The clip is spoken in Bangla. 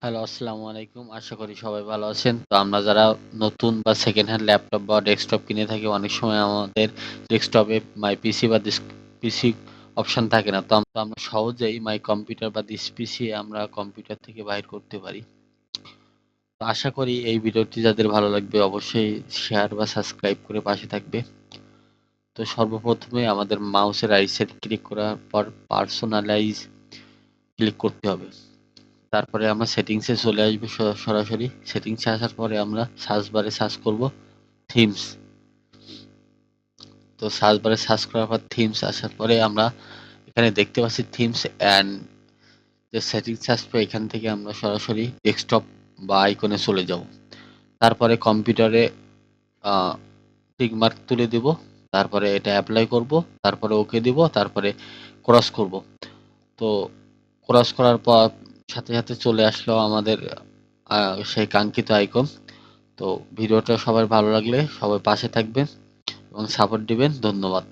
হ্যালো, আসসালামু আলাইকুম। আশা করি সবাই ভালো আছেন। তো আমরা যারা নতুন বা সেকেন্ড হ্যান্ড ল্যাপটপ বা ডেস্কটপ কিনে থাকি, অনেক সময় আমাদের ডেস্কটপে মাই পিসি বা দিস পিসি অপশন থাকে না। তো আমরা সহজেই মাই কম্পিউটার বা দিস পিসি আমরা কম্পিউটার থেকে বাইর করতে পারি। তো আশা করি এই ভিডিওটি যাদের ভালো লাগবে অবশ্যই শেয়ার বা সাবস্ক্রাইব করে পাশে থাকবে। তো সর্বপ্রথমে আমাদের মাউসের রাইট সাইড ক্লিক করার পর পার্সোনালাইজ ক্লিক করতে হবে। তারপরে আমরা সেটিংসে চলে আসবো সরাসরি। সেটিংসে আসার পরে আমরা সার্চ বারে সার্চ করব থিমস। তো সার্চ বারে সার্চ করার পর থিমস আসার পরে আমরা এখানে দেখতে পাচ্ছি থিমস অ্যান্ড যে সেটিংস আসবে, এখান থেকে আমরা সরাসরি ডেস্কটপ বা আইকনে চলে যাব। তারপরে কম্পিউটারে টিক মার্ক তুলে দিব। তারপরে এটা অ্যাপ্লাই করব। তারপরে ওকে দিব। তারপরে ক্রস করব। তো ক্রস করার পর সাথে চলে আসলো আমাদের সেই কাঙ্ক্ষিত আইকন। তো ভিডিওটা সবার ভালো লাগলে সবাই পাশে থাকবেন এবং সাপোর্ট দিবেন। ধন্যবাদ।